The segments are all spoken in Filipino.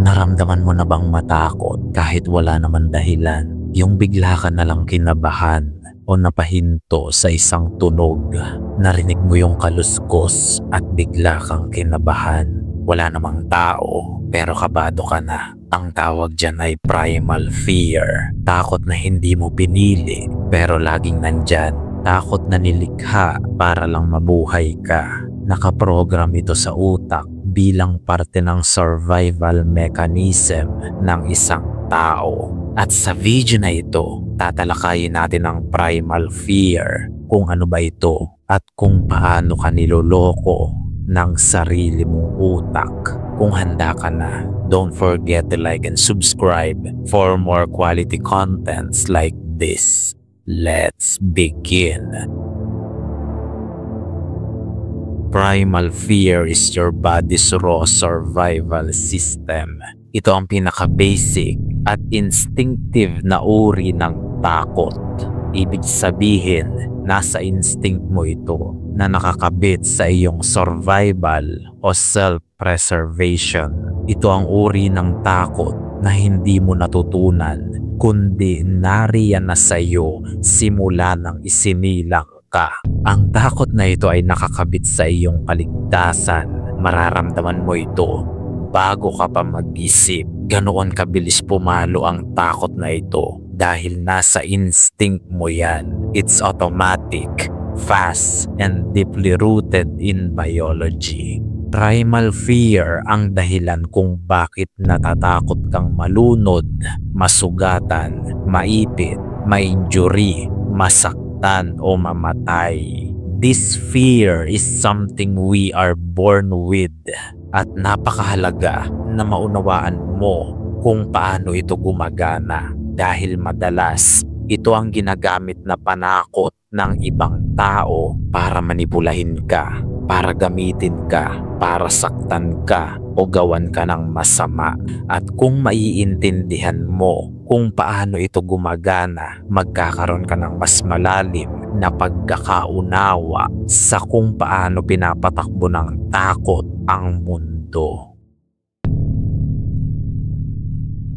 Naramdaman mo na bang matakot kahit wala naman dahilan? Yung bigla ka na lang kinabahan o napahinto sa isang tunog. Narinig mo yung kaluskos at bigla kang kinabahan. Wala namang tao pero kabado ka na. Ang tawag dyan ay primal fear. Takot na hindi mo pinili pero laging nandyan. Takot na nilikha para lang mabuhay ka. Nakaprogram ito sa utak bilang parte ng survival mechanism ng isang tao. At sa video na ito, tatalakayin natin ang primal fear, kung ano ba ito at kung paano ka niloloko ng sarili mong utak. Kung handa ka na, don't forget to like and subscribe for more quality contents like this. Let's begin. Primal fear is your body's raw survival system. Ito ang pinaka-basic at instinctive na uri ng takot. Ibig sabihin, nasa instinct mo ito na nakakabit sa iyong survival o self-preservation. Ito ang uri ng takot na hindi mo natutunan, kundi nariyan na sa iyo simula nang isinilang ka. Ang takot na ito ay nakakabit sa iyong kaligtasan. Mararamdaman mo ito bago ka pa mag-isip. Ganoon kabilis pumalo ang takot na ito dahil nasa instinct mo yan. It's automatic, fast, and deeply rooted in biology. Primal fear ang dahilan kung bakit natatakot kang malunod, masugatan, maipit, ma-injury, masaktan o mamatay. This fear is something we are born with at napakahalaga na maunawaan mo kung paano ito gumagana dahil madalas ito ang ginagamit na panakot ng ibang tao para manipulahin ka, para gamitin ka, para saktan ka o gawan ka ng masama. At kung maiintindihan mo kung paano ito gumagana, magkakaroon ka ng mas malalim na pagkakaunawa sa kung paano pinapatakbo ng takot ang mundo.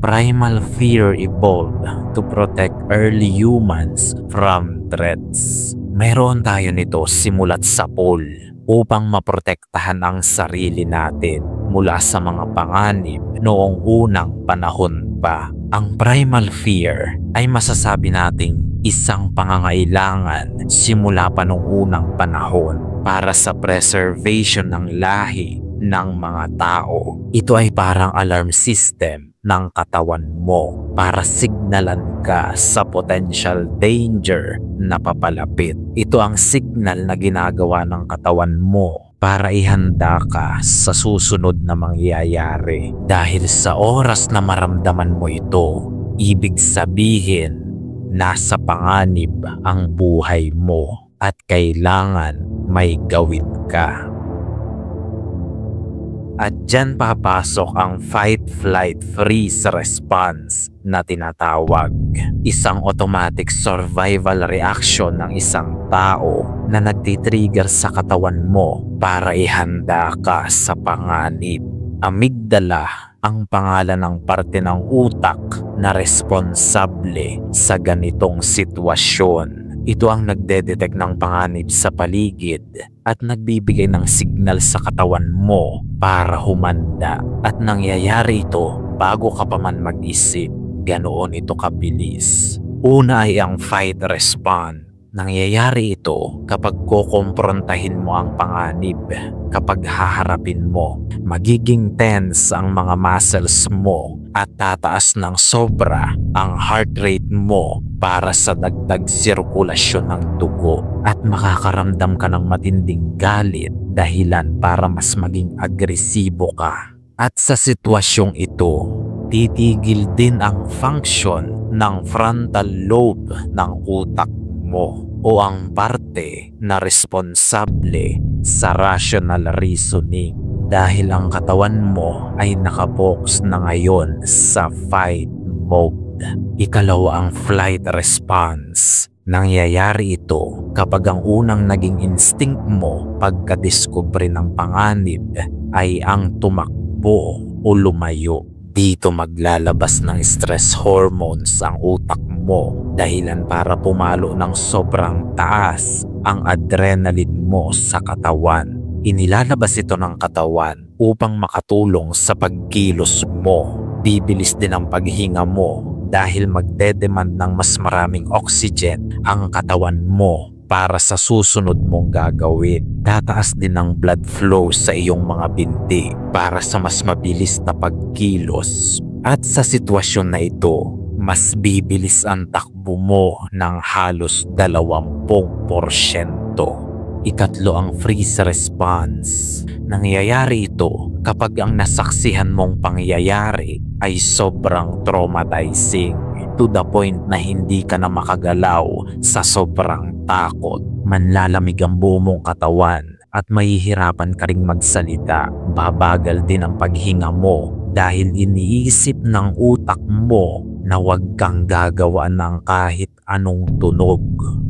Primal fear evolved to protect early humans from threats. Mayroon tayo nito simula't sapol upang maprotektahan ang sarili natin mula sa mga panganib noong unang panahon pa. Ang primal fear ay masasabi nating isang pangangailangan simula pa noong unang panahon para sa preservation ng lahi ng mga tao. Ito ay parang alarm system ng katawan mo para signalan ka sa potential danger na papalapit. Ito ang signal na ginagawa ng katawan mo para ihanda ka sa susunod na mangyayari. Dahil sa oras na maramdaman mo ito, ibig sabihin nasa panganib ang buhay mo at kailangan may gawin ka. At dyan papasok ang fight, flight, freeze response na tinatawag. Isang automatic survival reaction ng isang tao na nagtitrigger sa katawan mo para ihanda ka sa panganib. Amygdala ang pangalan ng parte ng utak na responsable sa ganitong sitwasyon. Ito ang nagdedetect ng panganib sa paligid at nagbibigay ng signal sa katawan mo para humanda. At nangyayari ito bago ka pa man mag-isip. Ganoon ito kabilis. Una ay ang fight response. Nangyayari ito kapag kukomprontahin mo ang panganib. Kapag haharapin mo, magiging tense ang mga muscles mo at tataas ng sobra ang heart rate mo para sa dagdag sirkulasyon ng dugo at makakaramdam ka ng matinding galit dahilan para mas maging agresibo ka. At sa sitwasyong ito, titigil din ang function ng frontal lobe ng utak mo o ang parte na responsable sa rational reasoning dahil ang katawan mo ay nakabox na ngayon sa fight mode. Ikalawa ang flight response. Nangyayari ito kapag ang unang naging instinct mo pagkadiskubre ng panganib ay ang tumakbo o lumayo. Dito maglalabas ng stress hormones ang utak mo, dahilan para pumalo ng sobrang taas ang adrenaline mo sa katawan. Inilalabas ito ng katawan upang makatulong sa pagkilos mo. Bibilis din ang paghinga mo dahil magdedemand ng mas maraming oxygen ang katawan mo para sa susunod mong gagawin. Tataas din ang blood flow sa iyong mga binti para sa mas mabilis na pagkilos. At sa sitwasyon na ito, mas bibilis ang takbo mo ng halos 20%. Ikatlo ang freeze response. Nangyayari ito kapag ang nasaksihan mong pangyayari ay sobrang traumatizing to the point na hindi ka na makagalaw sa sobrang takot. Manlalamig ang buo mong katawan at mahihirapan ka ring magsalita. Babagal din ang paghinga mo dahil iniisip ng utak mo na huwag kang gagawa ng kahit anong tunog.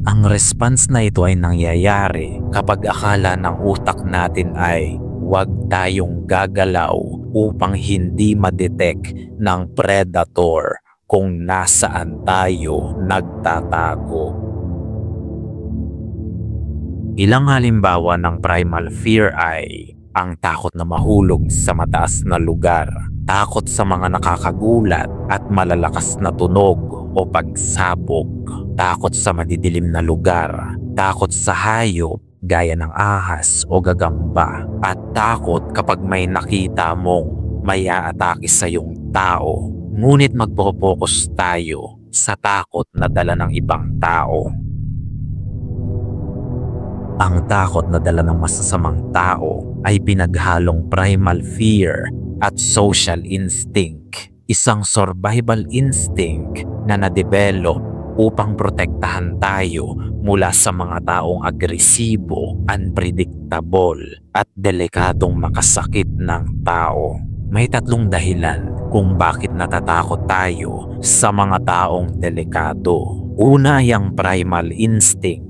Ang response na ito ay nangyayari kapag akala ng utak natin ay huwag tayong gagalaw upang hindi ma-detect ng predator kung nasaan tayo nagtatago. Ilang halimbawa ng primal fear ay ang takot na mahulog sa mataas na lugar, takot sa mga nakakagulat at malalakas na tunog o pagsabog, takot sa madidilim na lugar, takot sa hayop gaya ng ahas o gagamba, at takot kapag may nakita mong may aatake sa iyong tao. Ngunit magpo-focus tayo sa takot na dala ng ibang tao. Ang takot na dala ng masasamang tao ay pinaghalong primal fear at social instinct, isang survival instinct na na-develop upang protektahan tayo mula sa mga taong agresibo, unpredictable at delikadong makasakit ng tao. May tatlong dahilan kung bakit natatakot tayo sa mga taong delikado. Una ay ang primal instinct.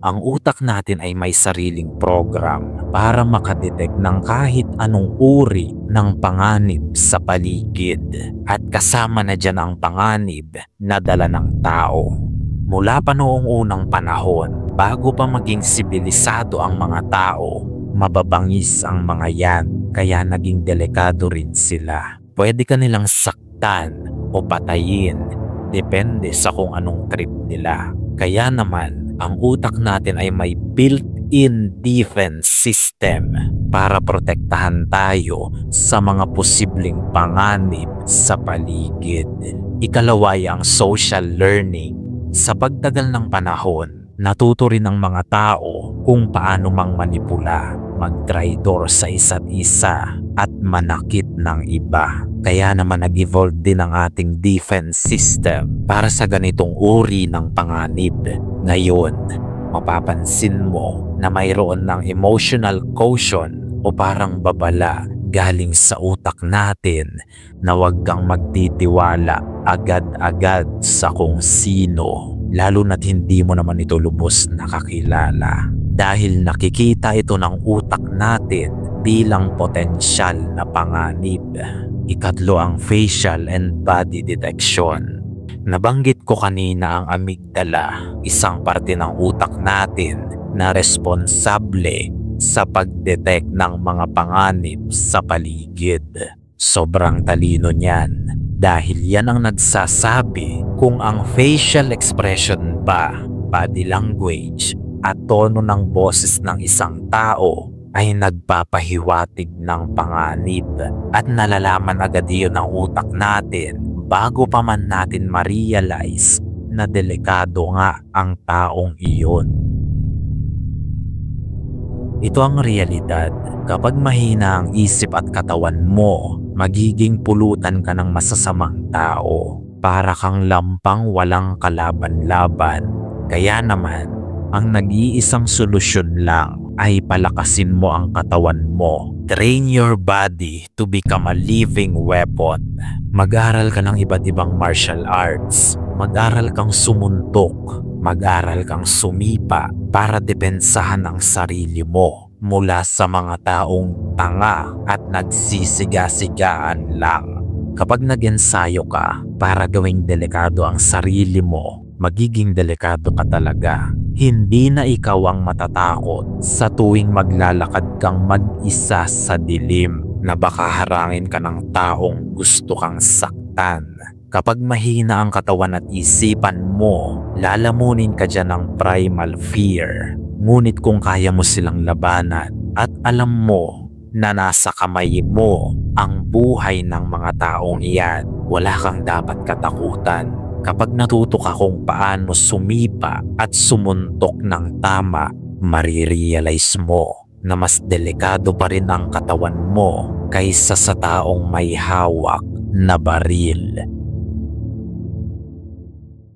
Ang utak natin ay may sariling program para makadetect ng kahit anong uri ng panganib sa paligid, at kasama na dyan ang panganib na dala ng tao. Mula pa noong unang panahon, bago pa maging sibilisado ang mga tao, mababangis ang mga yan, kaya naging delikado rin sila. Pwede ka nilang saktan o patayin, depende sa kung anong trip nila. Kaya naman, ang utak natin ay may built-in defense system para protektahan tayo sa mga posibleng panganib sa paligid. Ikalawa ay ang social learning. Sa pagtagal ng panahon, natuto rin ang mga tao kung paano mang manipula, mag-traitor sa isa't isa at manakit ng iba. Kaya naman nag-evolve din ang ating defense system para sa ganitong uri ng panganib. Ngayon, mapapansin mo na mayroon ng emotional quotient o parang babala galing sa utak natin na huwag kang magtitiwala agad-agad sa kung sino, lalo na't hindi mo naman ito lubos nakakilala. Dahil nakikita ito ng utak natin bilang potensyal na panganib. Ikatlo ang facial and body detection. Nabanggit ko kanina ang amygdala, isang parte ng utak natin na responsable sa pag-detect ng mga panganib sa paligid. Sobrang talino niyan dahil yan ang nagsasabi kung ang facial expression ba, body language at tono ng boses ng isang tao ay nagpapahiwatig ng panganib, at nalalaman agad iyon ng utak natin bago pa man natin ma-realize na delikado nga ang taong iyon. Ito ang realidad. Kapag mahina ang isip at katawan mo, magiging pulutan ka ng masasamang tao. Para kang lampang walang kalaban-laban. Kaya naman, ang nag-iisang solusyon lang ay palakasin mo ang katawan mo. Train your body to become a living weapon. Mag-aral ka ng iba't ibang martial arts. Mag-aral kang sumuntok. Mag-aral kang sumipa para depensahan ang sarili mo mula sa mga taong tanga at nagsisiga-sigaan lang. Kapag nag-ensayo ka para gawing delikado ang sarili mo, magiging delikado ka talaga. Hindi na ikaw ang matatakot sa tuwing maglalakad kang mag-isa sa dilim na baka harangin ka ng taong gusto kang saktan. Kapag mahina ang katawan at isipan mo, lalamunin ka dyan ng primal fear. Ngunit kung kaya mo silang labanan at alam mo na nasa kamay mo ang buhay ng mga taong iyan, wala kang dapat katakutan. Kapag natuto ka kung paano sumipa at sumuntok ng tama, marirealize mo na mas delikado pa rin ang katawan mo kaysa sa taong may hawak na baril.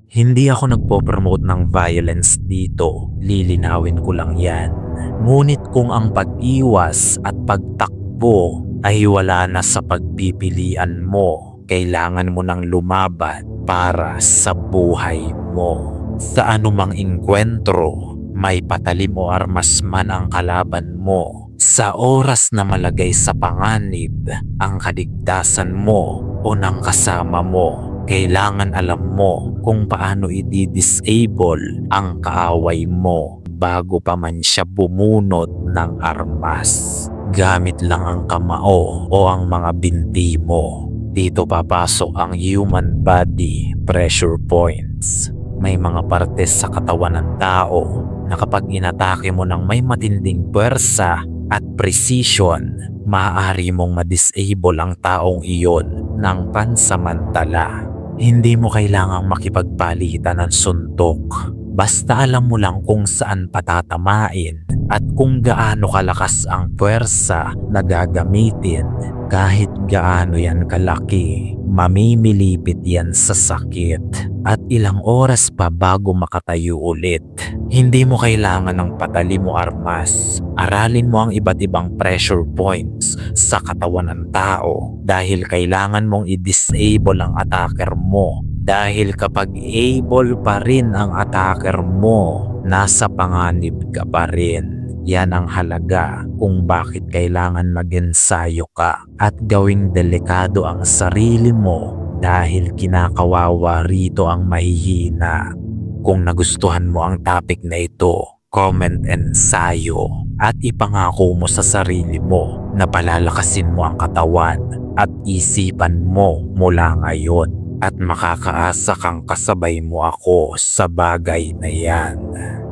Hindi ako nagpo-promote ng violence dito, lilinawin ko lang yan. Ngunit kung ang pag-iwas at pagtakbo ay wala na sa pagpipilian mo, kailangan mo nang lumaban para sa buhay mo. Sa anumang engkwentro, may patalim o armas man ang kalaban mo. Sa oras na malagay sa panganib ang kaligtasan mo o ng kasama mo, kailangan alam mo kung paano i-disable ang kaaway mo bago pa man siya bumunot ng armas. Gamit lang ang kamao o ang mga binti mo. Dito papasok ang human body pressure points. May mga partes sa katawan ng tao na kapag inatake mo ng may matinding puwersa at precision, maaari mong ma-disable ang taong iyon ng pansamantala. Hindi mo kailangang makipagpalitan ng suntok. Basta alam mo lang kung saan patatamain at kung gaano kalakas ang puwersa na gagamitin. Kahit gaano yan kalaki, mamimilipit yan sa sakit at ilang oras pa bago makatayo ulit. Hindi mo kailangan ng patalim o armas. Aralin mo ang iba't ibang pressure points sa katawan ng tao dahil kailangan mong i-disable ang attacker mo. Dahil kapag able pa rin ang attacker mo, nasa panganib ka pa rin. Yan ang halaga kung bakit kailangan mag-ensayo ka at gawing delikado ang sarili mo dahil kinakawawa rito ang mahihina. Kung nagustuhan mo ang topic na ito, comment ensayo at ipangako mo sa sarili mo na palalakasin mo ang katawan at isipan mo mula ngayon. At makakaasa kang kasabay mo ako sa bagay na yan.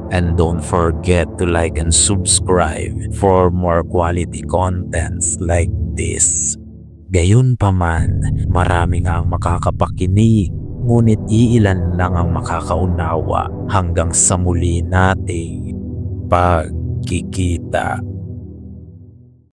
And don't forget to like and subscribe for more quality contents like this. Gayunpaman, marami nga ang makakapakinig, ngunit iilan lang ang makakaunawa hanggang sa muli nating pagkikita.